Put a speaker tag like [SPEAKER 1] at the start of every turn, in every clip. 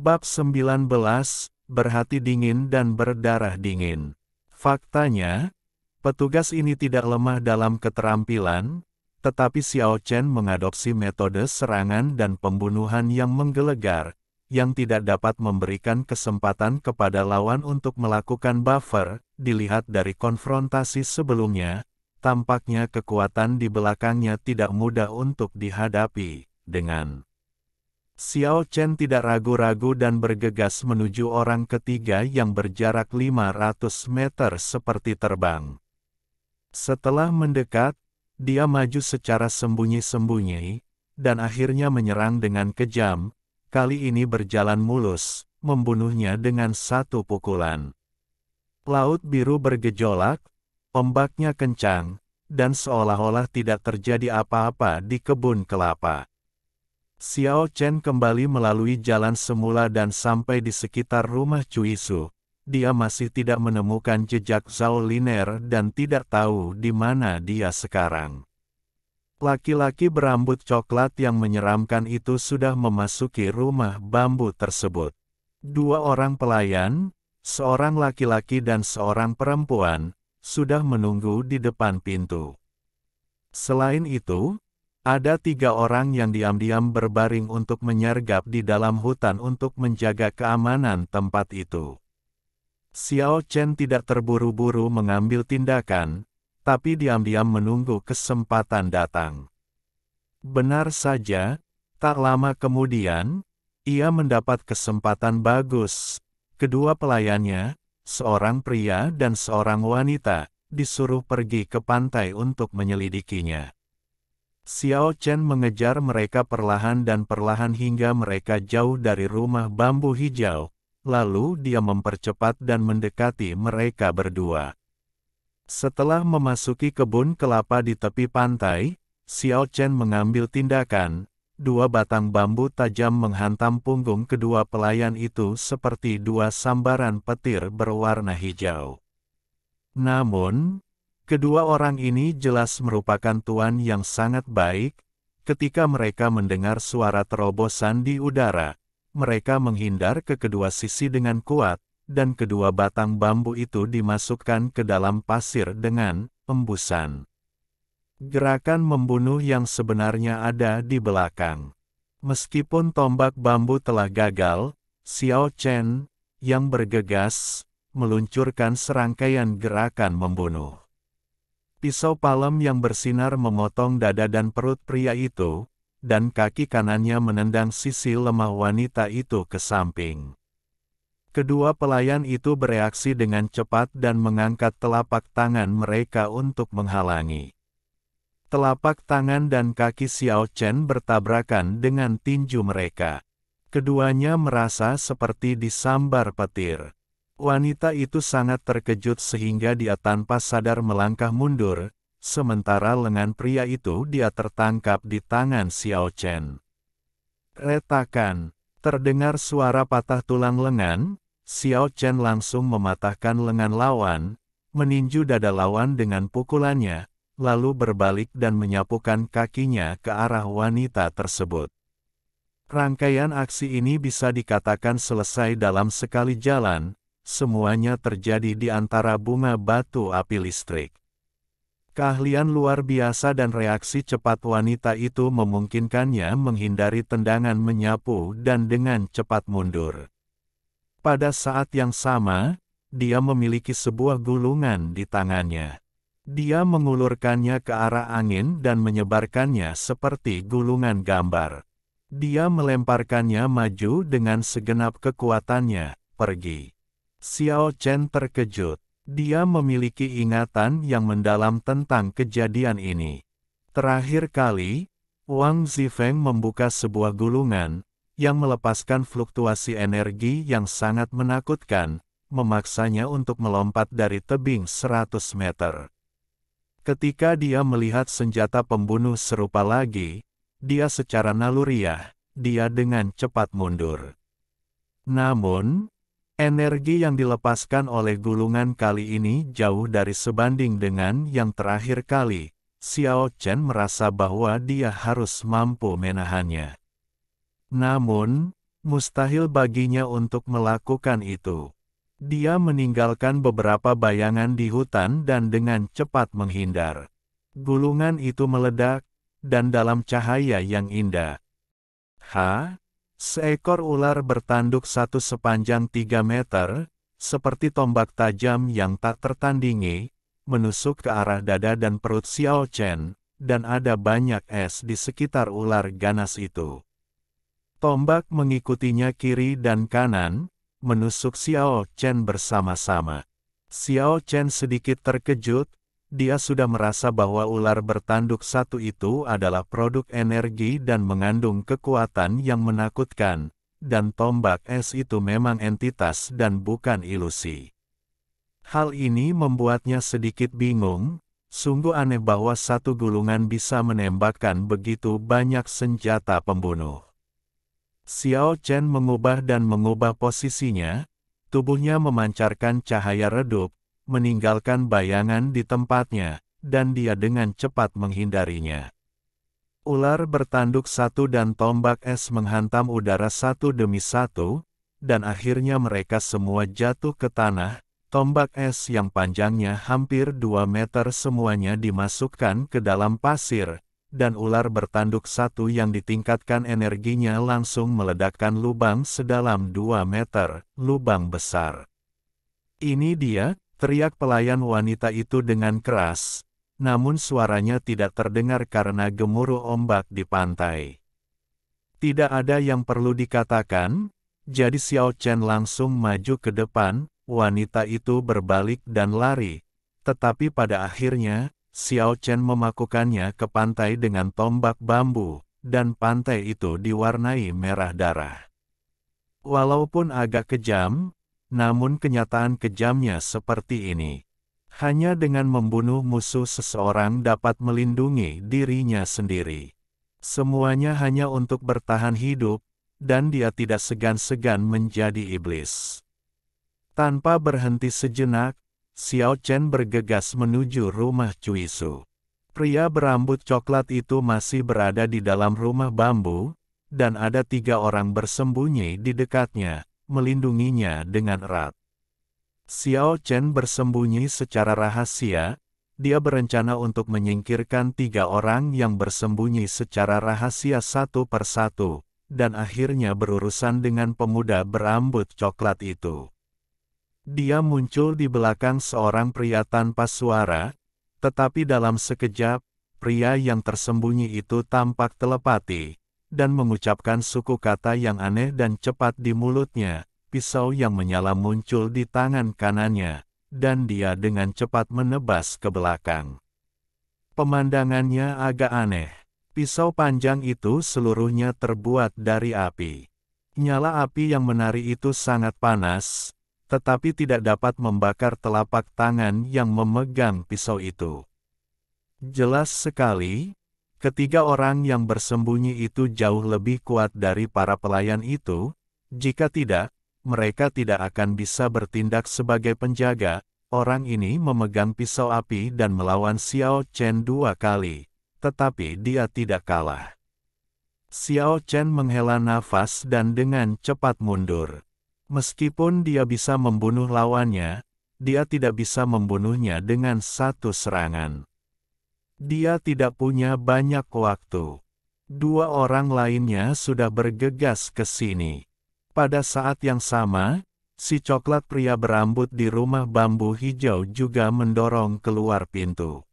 [SPEAKER 1] Bab 19, Berhati dingin dan berdarah dingin. Faktanya, petugas ini tidak lemah dalam keterampilan, tetapi Xiao Chen mengadopsi metode serangan dan pembunuhan yang menggelegar, yang tidak dapat memberikan kesempatan kepada lawan untuk melakukan buffer. Dilihat dari konfrontasi sebelumnya, tampaknya kekuatan di belakangnya tidak mudah untuk dihadapi. Dengan Xiao Chen tidak ragu-ragu dan bergegas menuju orang ketiga yang berjarak 500 meter seperti terbang. Setelah mendekat, dia maju secara sembunyi-sembunyi, dan akhirnya menyerang dengan kejam, kali ini berjalan mulus, membunuhnya dengan satu pukulan. Laut biru bergejolak, ombaknya kencang, dan seolah-olah tidak terjadi apa-apa di kebun kelapa. Xiao Chen kembali melalui jalan semula dan sampai di sekitar rumah Cuisu. Dia masih tidak menemukan jejak Zhao Liner dan tidak tahu di mana dia sekarang. Laki-laki berambut coklat yang menyeramkan itu sudah memasuki rumah bambu tersebut. Dua orang pelayan, seorang laki-laki dan seorang perempuan, sudah menunggu di depan pintu. Selain itu, ada 3 orang yang diam-diam berbaring untuk menyergap di dalam hutan untuk menjaga keamanan tempat itu. Xiao Chen tidak terburu-buru mengambil tindakan, tapi diam-diam menunggu kesempatan datang. Benar saja, tak lama kemudian, ia mendapat kesempatan bagus. Kedua pelayannya, seorang pria dan seorang wanita, disuruh pergi ke pantai untuk menyelidikinya. Xiao Chen mengejar mereka perlahan dan perlahan hingga mereka jauh dari rumah bambu hijau, lalu dia mempercepat dan mendekati mereka berdua. Setelah memasuki kebun kelapa di tepi pantai, Xiao Chen mengambil tindakan. 2 batang bambu tajam menghantam punggung kedua pelayan itu seperti 2 sambaran petir berwarna hijau. Namun, kedua orang ini jelas merupakan tuan yang sangat baik. Ketika mereka mendengar suara terobosan di udara, mereka menghindar ke kedua sisi dengan kuat, dan kedua batang bambu itu dimasukkan ke dalam pasir dengan embusan. Gerakan membunuh yang sebenarnya ada di belakang. Meskipun tombak bambu telah gagal, Xiao Chen, yang bergegas, meluncurkan serangkaian gerakan membunuh. Pisau palem yang bersinar memotong dada dan perut pria itu, dan kaki kanannya menendang sisi lemah wanita itu ke samping. Kedua pelayan itu bereaksi dengan cepat dan mengangkat telapak tangan mereka untuk menghalangi. Telapak tangan dan kaki Xiao Chen bertabrakan dengan tinju mereka. Keduanya merasa seperti disambar petir. Wanita itu sangat terkejut sehingga dia tanpa sadar melangkah mundur, sementara lengan pria itu dia tertangkap di tangan Xiao Chen. Retakan, terdengar suara patah tulang lengan, Xiao Chen langsung mematahkan lengan lawan, meninju dada lawan dengan pukulannya, lalu berbalik dan menyapukan kakinya ke arah wanita tersebut. Rangkaian aksi ini bisa dikatakan selesai dalam sekali jalan. Semuanya terjadi di antara bunga batu api listrik. Keahlian luar biasa dan reaksi cepat wanita itu memungkinkannya menghindari tendangan menyapu dan dengan cepat mundur. Pada saat yang sama, dia memiliki sebuah gulungan di tangannya. Dia mengulurkannya ke arah angin dan menyebarkannya seperti gulungan gambar. Dia melemparkannya maju dengan segenap kekuatannya, pergi. Xiao Chen terkejut. Dia memiliki ingatan yang mendalam tentang kejadian ini. Terakhir kali, Wang Zifeng membuka sebuah gulungan, yang melepaskan fluktuasi energi yang sangat menakutkan, memaksanya untuk melompat dari tebing 100 meter. Ketika dia melihat senjata pembunuh serupa lagi, dia secara naluriah, dia dengan cepat mundur. Namun, energi yang dilepaskan oleh gulungan kali ini jauh dari sebanding dengan yang terakhir kali. Xiao Chen merasa bahwa dia harus mampu menahannya. Namun, Mustahil baginya untuk melakukan itu. Dia meninggalkan beberapa bayangan di hutan dan dengan cepat menghindar. Gulungan itu meledak, dan dalam cahaya yang indah. Seekor ular bertanduk satu sepanjang 3 meter, seperti tombak tajam yang tak tertandingi, menusuk ke arah dada dan perut Xiao Chen, dan ada banyak es di sekitar ular ganas itu. Tombak mengikutinya kiri dan kanan, menusuk Xiao Chen bersama-sama. Xiao Chen sedikit terkejut, dia sudah merasa bahwa ular bertanduk satu itu adalah produk energi dan mengandung kekuatan yang menakutkan, dan tombak es itu memang entitas dan bukan ilusi. Hal ini membuatnya sedikit bingung, sungguh aneh bahwa satu gulungan bisa menembakkan begitu banyak senjata pembunuh. Xiao Chen mengubah dan mengubah posisinya, tubuhnya memancarkan cahaya redup, meninggalkan bayangan di tempatnya, dan dia dengan cepat menghindarinya. Ular bertanduk satu dan tombak es menghantam udara satu demi satu, dan akhirnya mereka semua jatuh ke tanah. Tombak es yang panjangnya hampir 2 meter semuanya dimasukkan ke dalam pasir, dan ular bertanduk satu yang ditingkatkan energinya langsung meledakkan lubang sedalam 2 meter, lubang besar. "Ini dia," teriak pelayan wanita itu dengan keras, namun suaranya tidak terdengar karena gemuruh ombak di pantai. Tidak ada yang perlu dikatakan, jadi Xiao Chen langsung maju ke depan, wanita itu berbalik dan lari, tetapi pada akhirnya, Xiao Chen memakukannya ke pantai dengan tombak bambu, dan pantai itu diwarnai merah darah. Walaupun agak kejam, namun kenyataan kejamnya seperti ini. Hanya dengan membunuh musuh seseorang dapat melindungi dirinya sendiri. Semuanya hanya untuk bertahan hidup, dan dia tidak segan-segan menjadi iblis. Tanpa berhenti sejenak, Xiao Chen bergegas menuju rumah Cui Su. Pria berambut coklat itu masih berada di dalam rumah bambu, dan ada 3 orang bersembunyi di dekatnya, melindunginya dengan erat. Xiao Chen bersembunyi secara rahasia, dia berencana untuk menyingkirkan 3 orang yang bersembunyi secara rahasia satu persatu, dan akhirnya berurusan dengan pemuda berambut coklat itu. Dia muncul di belakang seorang pria tanpa suara, tetapi dalam sekejap, pria yang tersembunyi itu tampak telepati, dan mengucapkan suku kata yang aneh dan cepat di mulutnya. Pisau yang menyala muncul di tangan kanannya, dan dia dengan cepat menebas ke belakang. Pemandangannya agak aneh. Pisau panjang itu seluruhnya terbuat dari api. Nyala api yang menari itu sangat panas, tetapi tidak dapat membakar telapak tangan yang memegang pisau itu. Jelas sekali, ketiga orang yang bersembunyi itu jauh lebih kuat dari para pelayan itu. Jika tidak, mereka tidak akan bisa bertindak sebagai penjaga. Orang ini memegang pisau api dan melawan Xiao Chen 2 kali, tetapi dia tidak kalah. Xiao Chen menghela nafas dan dengan cepat mundur. Meskipun dia bisa membunuh lawannya, dia tidak bisa membunuhnya dengan satu serangan. Dia tidak punya banyak waktu. 2 orang lainnya sudah bergegas ke sini. Pada saat yang sama, si coklat pria berambut di rumah bambu hijau juga mendorong keluar pintu.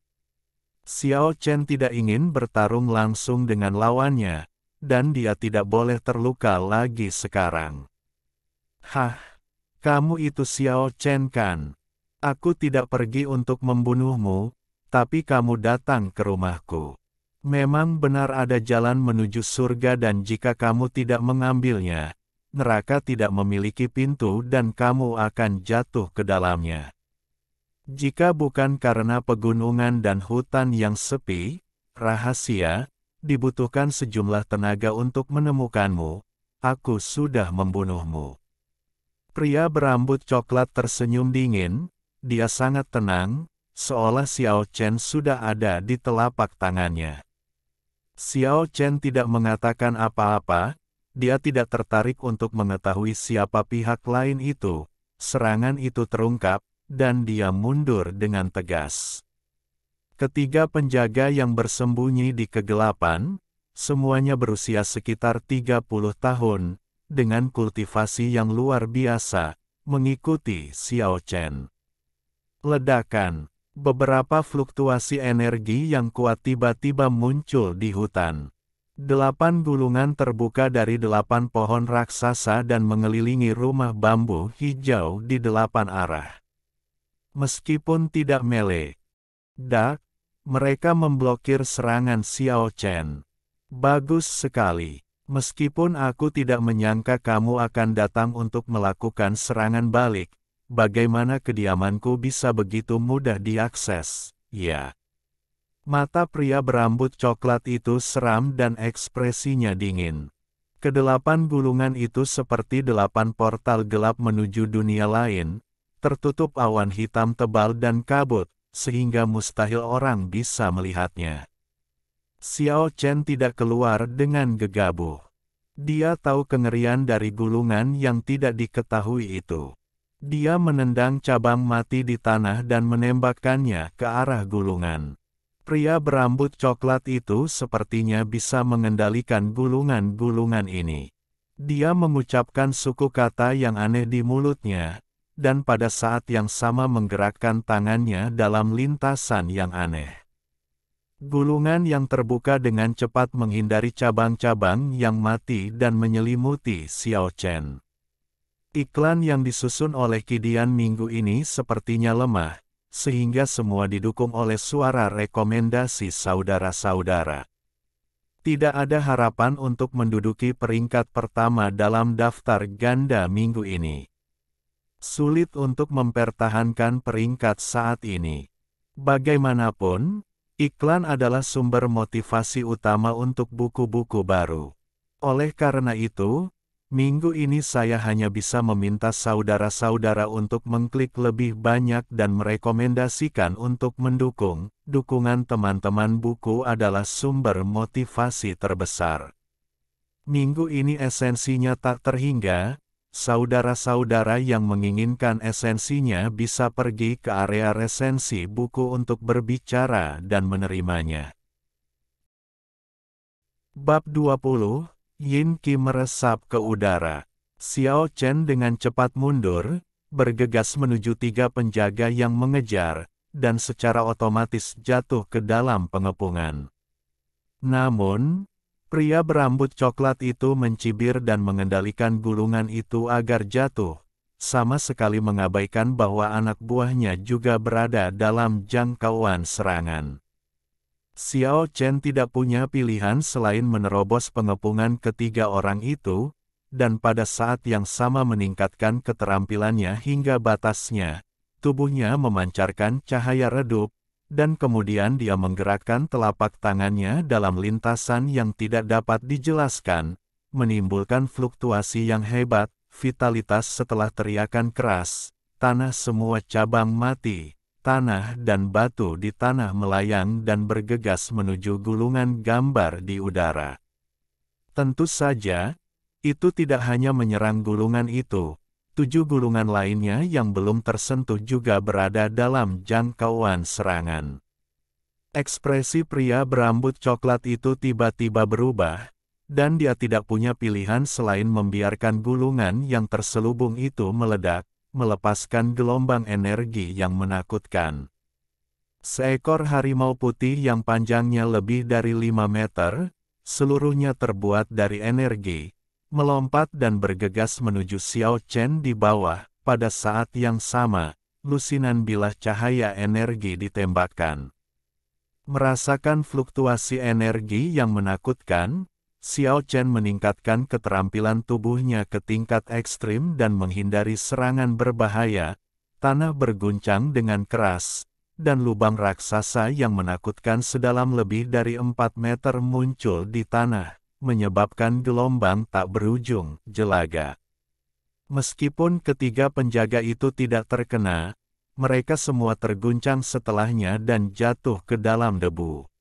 [SPEAKER 1] Xiao Chen tidak ingin bertarung langsung dengan lawannya, dan dia tidak boleh terluka lagi sekarang. Kamu itu Xiao Chen kan? Aku tidak pergi untuk membunuhmu, tapi kamu datang ke rumahku. Memang benar ada jalan menuju surga dan jika kamu tidak mengambilnya, neraka tidak memiliki pintu dan kamu akan jatuh ke dalamnya. Jika bukan karena pegunungan dan hutan yang sepi, rahasia, dibutuhkan sejumlah tenaga untuk menemukanmu, aku sudah membunuhmu. Pria berambut coklat tersenyum dingin, dia sangat tenang, seolah Xiao Chen sudah ada di telapak tangannya. Xiao Chen tidak mengatakan apa-apa, Dia tidak tertarik untuk mengetahui siapa pihak lain itu. Serangan itu terungkap, dan dia mundur dengan tegas. Ketiga penjaga yang bersembunyi di kegelapan, semuanya berusia sekitar 30 tahun, dengan kultivasi yang luar biasa, mengikuti Xiao Chen. Ledakan. Beberapa fluktuasi energi yang kuat tiba-tiba muncul di hutan. 8 gulungan terbuka dari 8 pohon raksasa dan mengelilingi rumah bambu hijau di 8 arah. Meskipun tidak melee, mereka memblokir serangan Xiao Chen. Bagus sekali. Meskipun aku tidak menyangka kamu akan datang untuk melakukan serangan balik, bagaimana kediamanku bisa begitu mudah diakses, ya? Mata pria berambut coklat itu seram dan ekspresinya dingin. Kedelapan gulungan itu seperti 8 portal gelap menuju dunia lain, tertutup awan hitam tebal dan kabut, sehingga mustahil orang bisa melihatnya. Xiao Chen tidak keluar dengan gegabah. Dia tahu kengerian dari gulungan yang tidak diketahui itu. Dia menendang cabang mati di tanah dan menembakkannya ke arah gulungan. Pria berambut coklat itu sepertinya bisa mengendalikan gulungan-gulungan ini. Dia mengucapkan suku kata yang aneh di mulutnya, dan pada saat yang sama menggerakkan tangannya dalam lintasan yang aneh. Gulungan yang terbuka dengan cepat menghindari cabang-cabang yang mati dan menyelimuti Xiao Chen. Iklan yang disusun oleh Kidian minggu ini sepertinya lemah, sehingga semua didukung oleh suara rekomendasi saudara-saudara. Tidak ada harapan untuk menduduki peringkat pertama dalam daftar ganda minggu ini. Sulit untuk mempertahankan peringkat saat ini. Bagaimanapun, iklan adalah sumber motivasi utama untuk buku-buku baru. Oleh karena itu, minggu ini saya hanya bisa meminta saudara-saudara untuk mengklik lebih banyak dan merekomendasikan untuk mendukung. Dukungan teman-teman buku adalah sumber motivasi terbesar. Minggu ini esensinya tak terhingga. Saudara-saudara yang menginginkan esensinya bisa pergi ke area resensi buku untuk berbicara dan menerimanya. Bab 20. Yin Qi meresap ke udara. Xiao Chen dengan cepat mundur, bergegas menuju 3 penjaga yang mengejar, dan secara otomatis jatuh ke dalam pengepungan. Namun, pria berambut coklat itu mencibir dan mengendalikan gulungan itu agar jatuh, sama sekali mengabaikan bahwa anak buahnya juga berada dalam jangkauan serangan. Xiao Chen tidak punya pilihan selain menerobos pengepungan ketiga orang itu, dan pada saat yang sama meningkatkan keterampilannya hingga batasnya. Tubuhnya memancarkan cahaya redup, dan kemudian dia menggerakkan telapak tangannya dalam lintasan yang tidak dapat dijelaskan, menimbulkan fluktuasi yang hebat, vitalitas setelah teriakan keras, tanah semua cabang mati. Tanah dan batu di tanah melayang dan bergegas menuju gulungan gambar di udara. Tentu saja, itu tidak hanya menyerang gulungan itu, 7 gulungan lainnya yang belum tersentuh juga berada dalam jangkauan serangan. Ekspresi pria berambut coklat itu tiba-tiba berubah, dan dia tidak punya pilihan selain membiarkan gulungan yang terselubung itu meledak, melepaskan gelombang energi yang menakutkan. Seekor harimau putih yang panjangnya lebih dari 5 meter, seluruhnya terbuat dari energi, melompat dan bergegas menuju Xiao Chen di bawah. Pada saat yang sama, lusinan bilah cahaya energi ditembakkan. Merasakan fluktuasi energi yang menakutkan, Xiao Chen meningkatkan keterampilan tubuhnya ke tingkat ekstrim dan menghindari serangan berbahaya. Tanah berguncang dengan keras, dan lubang raksasa yang menakutkan sedalam lebih dari 4 meter muncul di tanah, menyebabkan gelombang tak berujung, jelaga. Meskipun ketiga penjaga itu tidak terkena, mereka semua terguncang setelahnya dan jatuh ke dalam debu.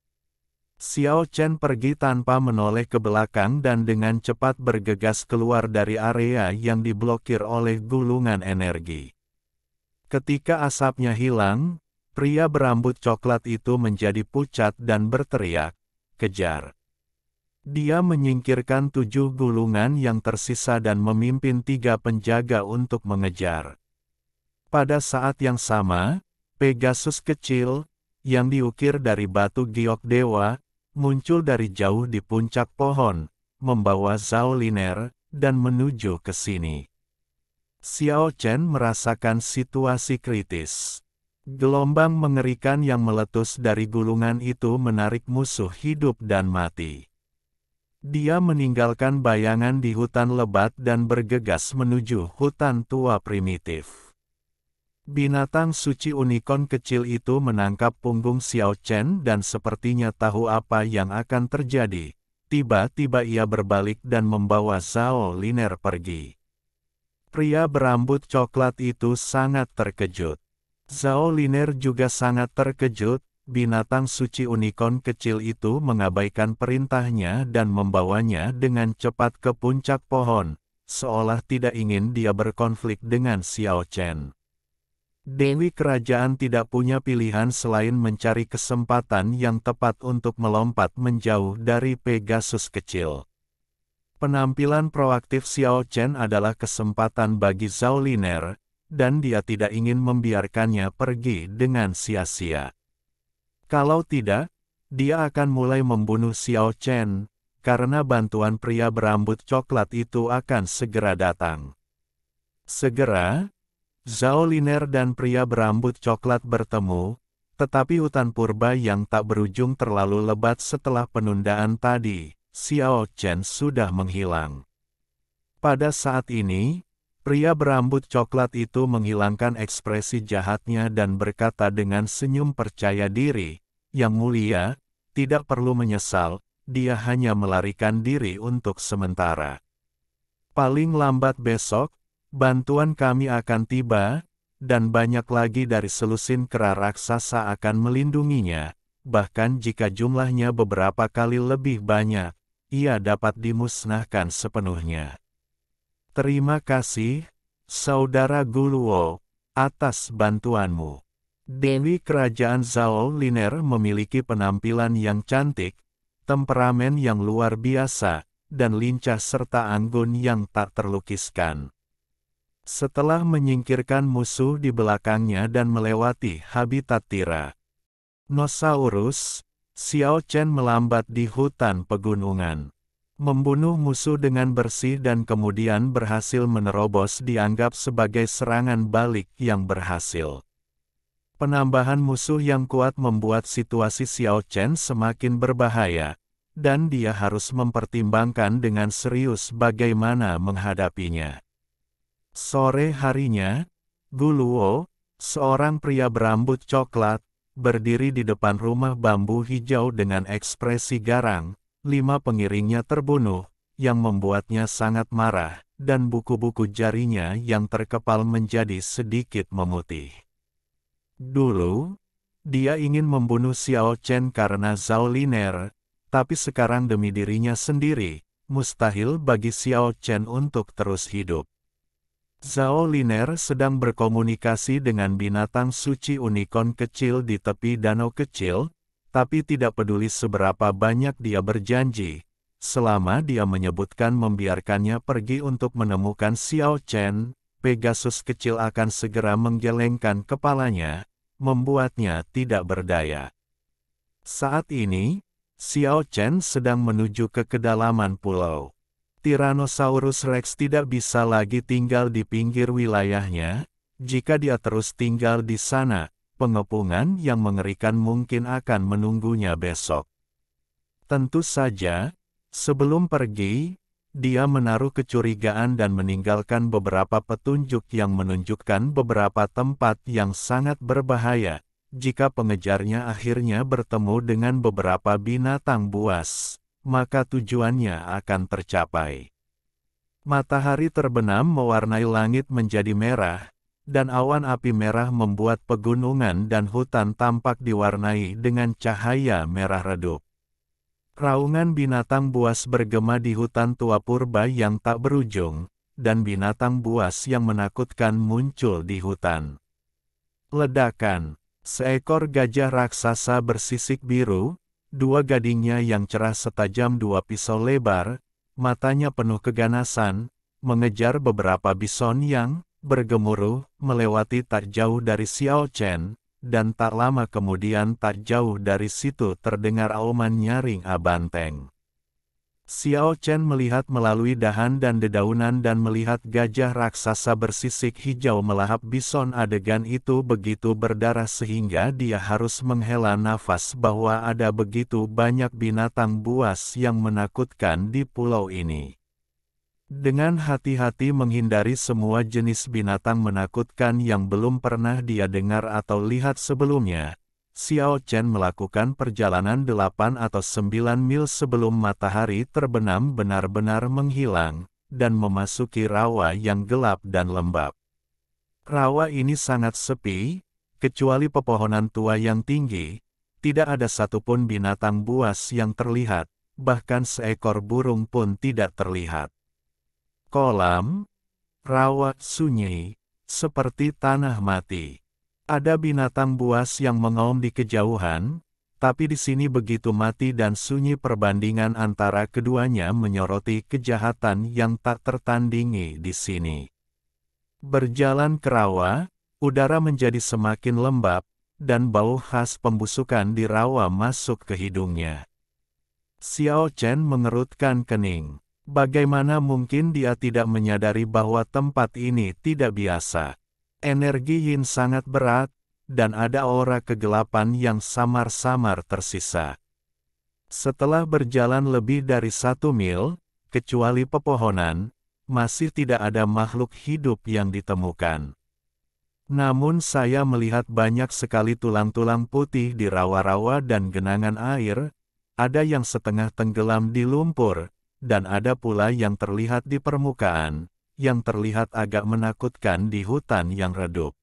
[SPEAKER 1] Xiao Chen pergi tanpa menoleh ke belakang dan dengan cepat bergegas keluar dari area yang diblokir oleh gulungan energi. Ketika asapnya hilang, pria berambut coklat itu menjadi pucat dan berteriak, "Kejar!" Dia menyingkirkan 7 gulungan yang tersisa dan memimpin 3 penjaga untuk mengejar. Pada saat yang sama, Pegasus kecil, yang diukir dari batu giok dewa, muncul dari jauh di puncak pohon, membawa Zhao Liner, dan menuju ke sini. Xiao Chen merasakan situasi kritis. Gelombang mengerikan yang meletus dari gulungan itu menarik musuh hidup dan mati. Dia meninggalkan bayangan di hutan lebat dan bergegas menuju hutan tua primitif. Binatang suci unicorn kecil itu menangkap punggung Xiao Chen dan sepertinya tahu apa yang akan terjadi. Tiba-tiba ia berbalik dan membawa Zhao Liner pergi. Pria berambut coklat itu sangat terkejut. Zhao Liner juga sangat terkejut. Binatang suci unicorn kecil itu mengabaikan perintahnya dan membawanya dengan cepat ke puncak pohon, seolah tidak ingin dia berkonflik dengan Xiao Chen. Dewi kerajaan tidak punya pilihan selain mencari kesempatan yang tepat untuk melompat menjauh dari Pegasus kecil. Penampilan proaktif Xiao Chen adalah kesempatan bagi Zhao Liner, dan dia tidak ingin membiarkannya pergi dengan sia-sia. Kalau tidak, dia akan mulai membunuh Xiao Chen, karena bantuan pria berambut coklat itu akan segera datang. Segera, Zhao Liner dan pria berambut coklat bertemu, tetapi hutan purba yang tak berujung terlalu lebat setelah penundaan tadi, Xiao Chen sudah menghilang. Pada saat ini, pria berambut coklat itu menghilangkan ekspresi jahatnya dan berkata dengan senyum percaya diri, "Yang mulia, tidak perlu menyesal, dia hanya melarikan diri untuk sementara. Paling lambat besok, bantuan kami akan tiba, dan banyak lagi dari selusin kera raksasa akan melindunginya, bahkan jika jumlahnya beberapa kali lebih banyak, ia dapat dimusnahkan sepenuhnya. Terima kasih, Saudara Guluo, atas bantuanmu." Dewi Kerajaan Zhao Liner memiliki penampilan yang cantik, temperamen yang luar biasa, dan lincah serta anggun yang tak terlukiskan. Setelah menyingkirkan musuh di belakangnya dan melewati habitat Tyrannosaurus, Xiao Chen melambat di hutan pegunungan. Membunuh musuh dengan bersih dan kemudian berhasil menerobos dianggap sebagai serangan balik yang berhasil. Penambahan musuh yang kuat membuat situasi Xiao Chen semakin berbahaya, dan dia harus mempertimbangkan dengan serius bagaimana menghadapinya. Sore harinya, Guluo, seorang pria berambut coklat, berdiri di depan rumah bambu hijau dengan ekspresi garang. 5 pengiringnya terbunuh, yang membuatnya sangat marah, dan buku-buku jarinya yang terkepal menjadi sedikit memutih. Dulu, dia ingin membunuh Xiao Chen karena Zhao Liner, tapi sekarang demi dirinya sendiri, mustahil bagi Xiao Chen untuk terus hidup. Zhao Liner sedang berkomunikasi dengan binatang suci unicorn kecil di tepi danau kecil, tapi tidak peduli seberapa banyak dia berjanji, selama dia menyebutkan membiarkannya pergi untuk menemukan Xiao Chen, Pegasus kecil akan segera menggelengkan kepalanya, membuatnya tidak berdaya. Saat ini, Xiao Chen sedang menuju ke kedalaman pulau. Tyrannosaurus Rex tidak bisa lagi tinggal di pinggir wilayahnya. Jika dia terus tinggal di sana, pengepungan yang mengerikan mungkin akan menunggunya besok. Tentu saja, sebelum pergi, dia menaruh kecurigaan dan meninggalkan beberapa petunjuk yang menunjukkan beberapa tempat yang sangat berbahaya, jika pengejarnya akhirnya bertemu dengan beberapa binatang buas, maka tujuannya akan tercapai. Matahari terbenam mewarnai langit menjadi merah, dan awan api merah membuat pegunungan dan hutan tampak diwarnai dengan cahaya merah redup. Raungan binatang buas bergema di hutan tua purba yang tak berujung, dan binatang buas yang menakutkan muncul di hutan. Ledakan. Seekor gajah raksasa bersisik biru, dua gadingnya yang cerah setajam dua pisau lebar, matanya penuh keganasan, mengejar beberapa bison yang bergemuruh melewati tak jauh dari Xiao Chen, dan tak lama kemudian tak jauh dari situ terdengar auman nyaring abanteng. Xiao Chen melihat melalui dahan dan dedaunan dan melihat gajah raksasa bersisik hijau melahap bison. Adegan itu begitu berdarah sehingga dia harus menghela nafas bahwa ada begitu banyak binatang buas yang menakutkan di pulau ini. Dengan hati-hati menghindari semua jenis binatang menakutkan yang belum pernah dia dengar atau lihat sebelumnya, Xiao Chen melakukan perjalanan 8 atau 9 mil sebelum matahari terbenam benar-benar menghilang, dan memasuki rawa yang gelap dan lembab. Rawa ini sangat sepi, kecuali pepohonan tua yang tinggi, tidak ada satupun binatang buas yang terlihat, bahkan seekor burung pun tidak terlihat. Kolam, rawa sunyi, seperti tanah mati. Ada binatang buas yang mengaum di kejauhan, tapi di sini begitu mati dan sunyi. Perbandingan antara keduanya menyoroti kejahatan yang tak tertandingi di sini. Berjalan ke rawa, udara menjadi semakin lembab, dan bau khas pembusukan di rawa masuk ke hidungnya. Xiao Chen mengerutkan kening. Bagaimana mungkin dia tidak menyadari bahwa tempat ini tidak biasa? Energi yin sangat berat, dan ada aura kegelapan yang samar-samar tersisa. Setelah berjalan lebih dari 1 mil, kecuali pepohonan, masih tidak ada makhluk hidup yang ditemukan. Namun saya melihat banyak sekali tulang-tulang putih di rawa-rawa dan genangan air, ada yang setengah tenggelam di lumpur, dan ada pula yang terlihat di permukaan, yang terlihat agak menakutkan di hutan yang redup.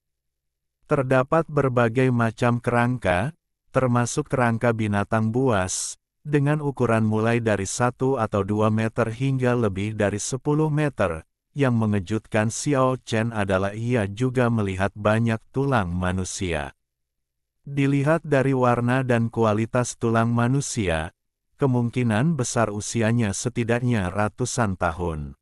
[SPEAKER 1] Terdapat berbagai macam kerangka, termasuk kerangka binatang buas, dengan ukuran mulai dari 1 atau 2 meter hingga lebih dari 10 meter. Yang mengejutkan Xiao Chen adalah ia juga melihat banyak tulang manusia. Dilihat dari warna dan kualitas tulang manusia, kemungkinan besar usianya setidaknya ratusan tahun.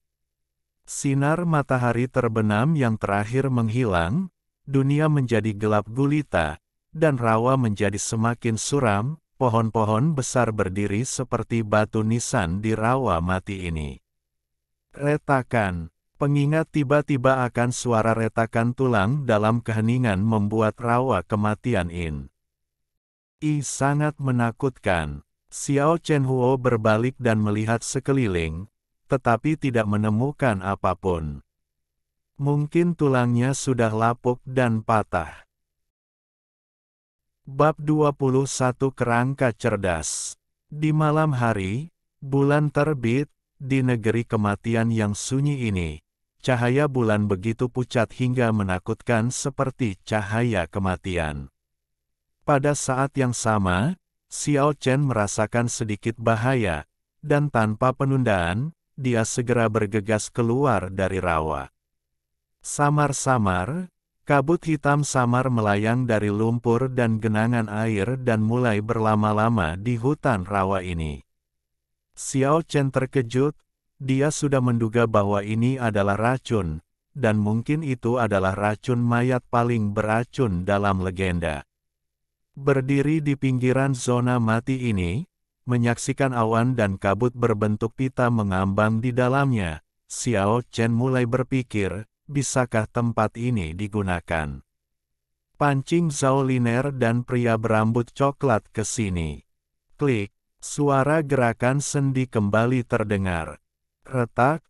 [SPEAKER 1] Sinar matahari terbenam yang terakhir menghilang, dunia menjadi gelap gulita, dan rawa menjadi semakin suram. Pohon-pohon besar berdiri seperti batu nisan di rawa mati ini. Retakan. Pengingat tiba-tiba akan suara retakan tulang dalam keheningan membuat rawa kematian sangat menakutkan. Xiao Chen Huo berbalik dan melihat sekeliling, tetapi tidak menemukan apapun. Mungkin tulangnya sudah lapuk dan patah. Bab 21 Kerangka Cerdas. Di malam hari, bulan terbit, di negeri kematian yang sunyi ini, cahaya bulan begitu pucat hingga menakutkan seperti cahaya kematian. Pada saat yang sama, Xiao Chen merasakan sedikit bahaya, dan tanpa penundaan, dia segera bergegas keluar dari rawa. Samar-samar, kabut hitam samar melayang dari lumpur dan genangan air dan mulai berlama-lama di hutan rawa ini. Xiao Chen terkejut, dia sudah menduga bahwa ini adalah racun, dan mungkin itu adalah racun mayat paling beracun dalam legenda. Berdiri di pinggiran zona mati ini, menyaksikan awan dan kabut berbentuk pita mengambang di dalamnya, Xiao Chen mulai berpikir, bisakah tempat ini digunakan? Pancing Zhao Liner dan pria berambut coklat ke sini. Klik, suara gerakan sendi kembali terdengar. Retak,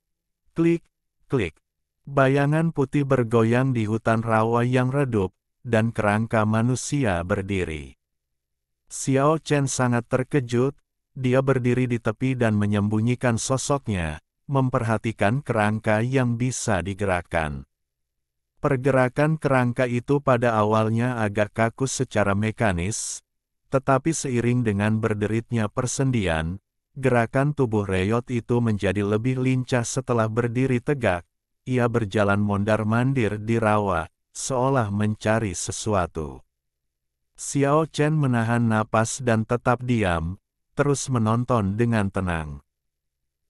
[SPEAKER 1] klik, klik. Bayangan putih bergoyang di hutan rawa yang redup, dan kerangka manusia berdiri. Xiao Chen sangat terkejut, dia berdiri di tepi dan menyembunyikan sosoknya, memperhatikan kerangka yang bisa digerakkan. Pergerakan kerangka itu pada awalnya agak kaku secara mekanis, tetapi seiring dengan berderitnya persendian, Gerakan tubuh Reyot itu menjadi lebih lincah setelah berdiri tegak. Ia berjalan mondar-mandir di rawa, seolah mencari sesuatu. Xiao Chen menahan napas dan tetap diam, terus menonton dengan tenang.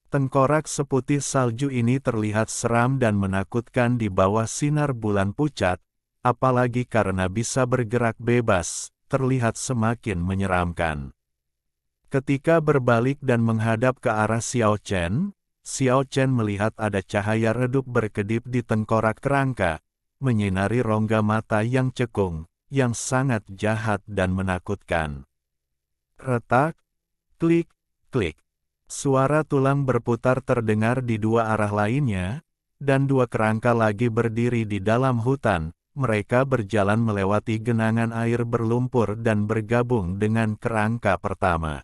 [SPEAKER 1] Tengkorak seputih salju ini terlihat seram dan menakutkan di bawah sinar bulan pucat, apalagi karena bisa bergerak bebas, terlihat semakin menyeramkan. Ketika berbalik dan menghadap ke arah Xiao Chen melihat ada cahaya redup berkedip di tengkorak kerangka, menyinari rongga mata yang cekung, yang sangat jahat dan menakutkan. Retak, klik, klik. Suara tulang berputar terdengar di dua arah lainnya, dan dua kerangka lagi berdiri di dalam hutan. Mereka berjalan melewati genangan air berlumpur dan bergabung dengan kerangka pertama.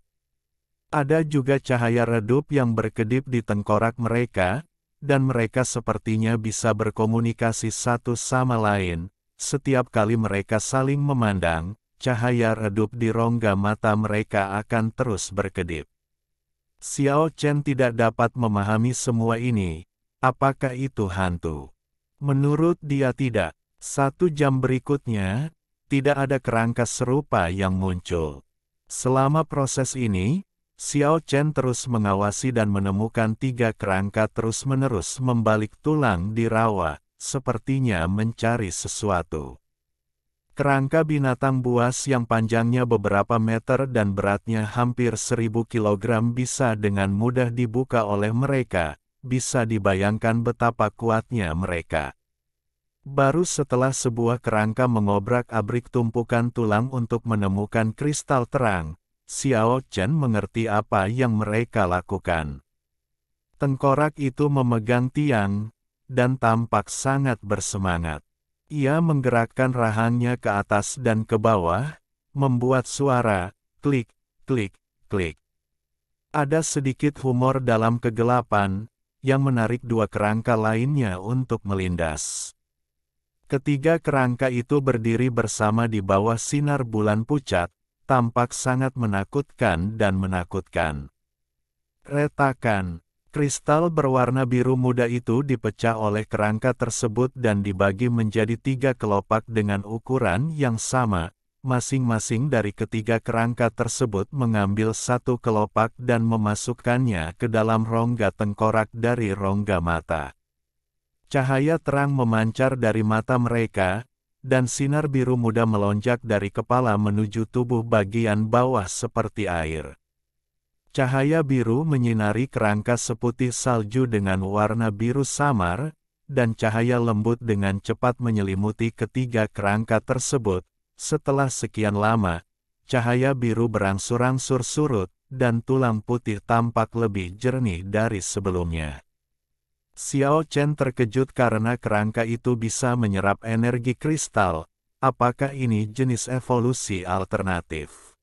[SPEAKER 1] Ada juga cahaya redup yang berkedip di tengkorak mereka, dan mereka sepertinya bisa berkomunikasi satu sama lain. Setiap kali mereka saling memandang, cahaya redup di rongga mata mereka akan terus berkedip. Xiao Chen tidak dapat memahami semua ini. Apakah itu hantu? Menurut dia tidak. 1 jam berikutnya, tidak ada kerangka serupa yang muncul. Selama proses ini, Xiao Chen terus mengawasi dan menemukan 3 kerangka terus-menerus membalik tulang di rawa, sepertinya mencari sesuatu. Kerangka binatang buas yang panjangnya beberapa meter dan beratnya hampir 1000 kilogram bisa dengan mudah dibuka oleh mereka, bisa dibayangkan betapa kuatnya mereka. Baru setelah sebuah kerangka mengobrak-abrik tumpukan tulang untuk menemukan kristal terang, Xiao Chen mengerti apa yang mereka lakukan. Tengkorak itu memegang tiang, dan tampak sangat bersemangat. Ia menggerakkan rahangnya ke atas dan ke bawah, membuat suara, klik, klik, klik. Ada sedikit humor dalam kegelapan, yang menarik 2 kerangka lainnya untuk melindas. Ketiga kerangka itu berdiri bersama di bawah sinar bulan pucat, tampak sangat menakutkan dan menakutkan. Retakan. Kristal berwarna biru muda itu dipecah oleh kerangka tersebut dan dibagi menjadi 3 kelopak dengan ukuran yang sama. Masing-masing dari ketiga kerangka tersebut mengambil 1 kelopak dan memasukkannya ke dalam rongga tengkorak dari rongga mata. Cahaya terang memancar dari mata mereka, dan sinar biru muda melonjak dari kepala menuju tubuh bagian bawah seperti air. Cahaya biru menyinari kerangka seputih salju dengan warna biru samar, dan cahaya lembut dengan cepat menyelimuti ketiga kerangka tersebut. Setelah sekian lama, cahaya biru berangsur-angsur surut, dan tulang putih tampak lebih jernih dari sebelumnya. Xiao Chen terkejut karena kerangka itu bisa menyerap energi kristal. Apakah ini jenis evolusi alternatif?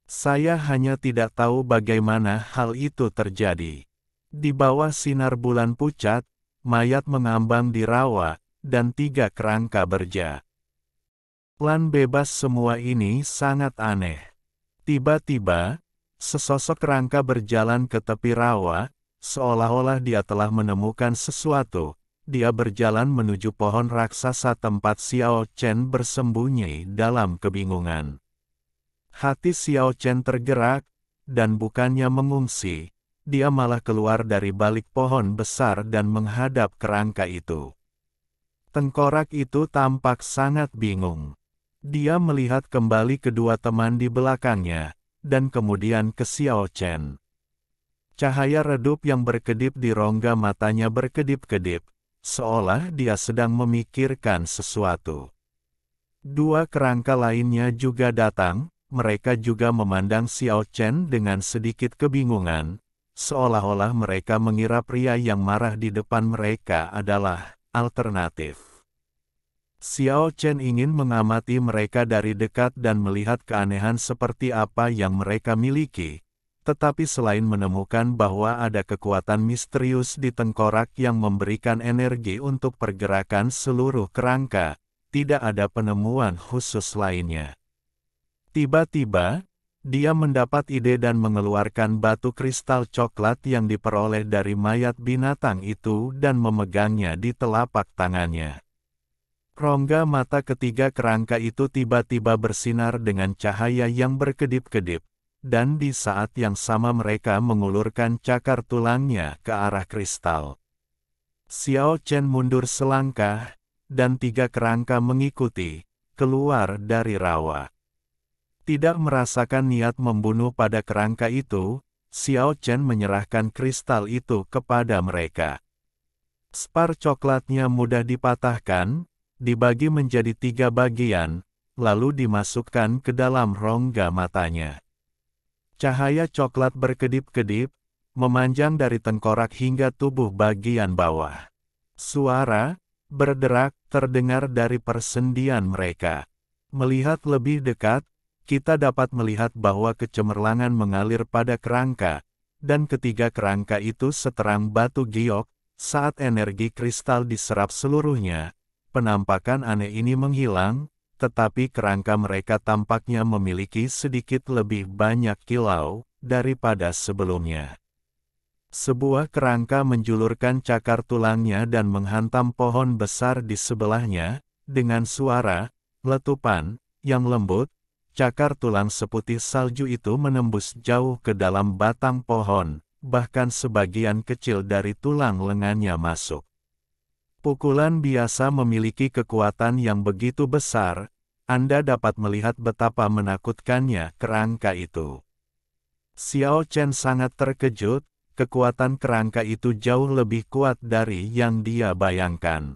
[SPEAKER 1] Saya hanya tidak tahu bagaimana hal itu terjadi. Di bawah sinar bulan pucat, mayat mengambang di rawa, dan 3 kerangka berjalan bebas. Semua ini sangat aneh. Tiba-tiba, sesosok kerangka berjalan ke tepi rawa, seolah-olah dia telah menemukan sesuatu. Dia berjalan menuju pohon raksasa tempat Xiao Chen bersembunyi dalam kebingungan. Hati Xiao Chen tergerak, dan bukannya mengungsi, dia malah keluar dari balik pohon besar dan menghadap kerangka itu. Tengkorak itu tampak sangat bingung. Dia melihat kembali kedua teman di belakangnya, dan kemudian ke Xiao Chen. Cahaya redup yang berkedip di rongga matanya berkedip-kedip, seolah dia sedang memikirkan sesuatu. 2 kerangka lainnya juga datang, mereka juga memandang Xiao Chen dengan sedikit kebingungan, seolah-olah mereka mengira pria yang marah di depan mereka adalah alternatif. Xiao Chen ingin mengamati mereka dari dekat dan melihat keanehan seperti apa yang mereka miliki. Tetapi selain menemukan bahwa ada kekuatan misterius di tengkorak yang memberikan energi untuk pergerakan seluruh kerangka, tidak ada penemuan khusus lainnya. Tiba-tiba, Dia mendapat ide dan mengeluarkan batu kristal coklat yang diperoleh dari mayat binatang itu dan memegangnya di telapak tangannya. Rongga mata ketiga kerangka itu tiba-tiba bersinar dengan cahaya yang berkedip-kedip, dan di saat yang sama mereka mengulurkan cakar tulangnya ke arah kristal. Xiao Chen mundur selangkah, dan tiga kerangka mengikuti, keluar dari rawa. Tidak merasakan niat membunuh pada kerangka itu, Xiao Chen menyerahkan kristal itu kepada mereka. Spar coklatnya mudah dipatahkan, dibagi menjadi 3 bagian, lalu dimasukkan ke dalam rongga matanya. Cahaya coklat berkedip-kedip, memanjang dari tengkorak hingga tubuh bagian bawah. Suara berderak terdengar dari persendian mereka. Melihat lebih dekat, kita dapat melihat bahwa kecemerlangan mengalir pada kerangka, dan ketiga kerangka itu seterang batu giok. Saat energi kristal diserap seluruhnya, penampakan aneh ini menghilang, tetapi kerangka mereka tampaknya memiliki sedikit lebih banyak kilau daripada sebelumnya. Sebuah kerangka menjulurkan cakar tulangnya dan menghantam pohon besar di sebelahnya, dengan suara letupan yang lembut. Cakar tulang seputih salju itu menembus jauh ke dalam batang pohon, bahkan sebagian kecil dari tulang lengannya masuk. Pukulan biasa memiliki kekuatan yang begitu besar, Anda dapat melihat betapa menakutkannya kerangka itu. Xiao Chen sangat terkejut, kekuatan kerangka itu jauh lebih kuat dari yang dia bayangkan.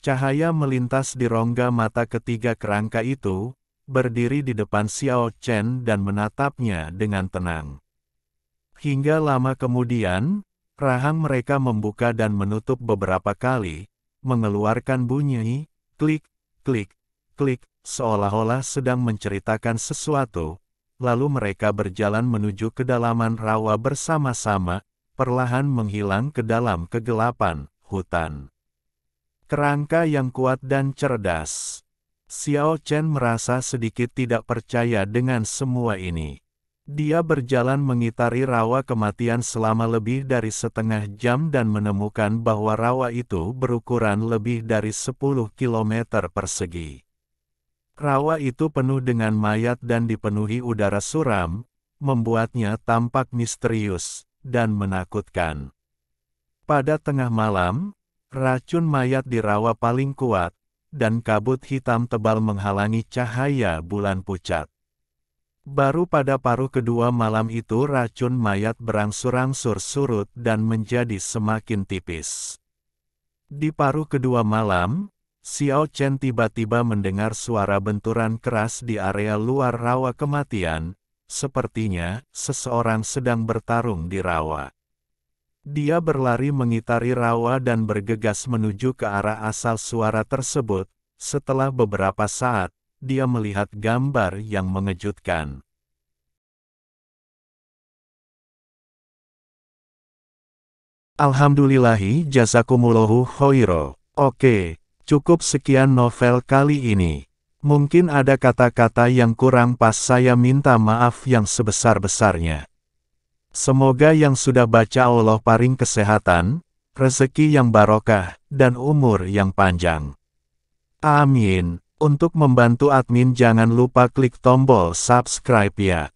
[SPEAKER 1] Cahaya melintas di rongga mata ketiga kerangka itu, berdiri di depan Xiao Chen dan menatapnya dengan tenang. Hingga lama kemudian, rahang mereka membuka dan menutup beberapa kali, mengeluarkan bunyi, klik, klik, klik, seolah-olah sedang menceritakan sesuatu, lalu mereka berjalan menuju kedalaman rawa bersama-sama, perlahan menghilang ke dalam kegelapan hutan. Kerangka yang kuat dan cerdas. Xiao Chen merasa sedikit tidak percaya dengan semua ini. Dia berjalan mengitari rawa kematian selama lebih dari setengah jam dan menemukan bahwa rawa itu berukuran lebih dari 10 km persegi. Rawa itu penuh dengan mayat dan dipenuhi udara suram, membuatnya tampak misterius dan menakutkan. Pada tengah malam, racun mayat di rawa paling kuat, dan kabut hitam tebal menghalangi cahaya bulan pucat. Baru pada paruh kedua malam itu racun mayat berangsur-angsur surut dan menjadi semakin tipis. Di paruh kedua malam, Xiao Chen tiba-tiba mendengar suara benturan keras di area luar rawa kematian, sepertinya seseorang sedang bertarung di rawa. Dia berlari mengitari rawa dan bergegas menuju ke arah asal suara tersebut. Setelah beberapa saat, dia melihat gambar yang mengejutkan. Alhamdulillahi jazakumullahu khairo. Oke, cukup sekian novel kali ini. Mungkin ada kata-kata yang kurang pas, saya minta maaf yang sebesar-besarnya. Semoga yang sudah baca Allah paring kesehatan, rezeki yang barokah, dan umur yang panjang. Amin. Untuk membantu admin jangan lupa klik tombol subscribe ya.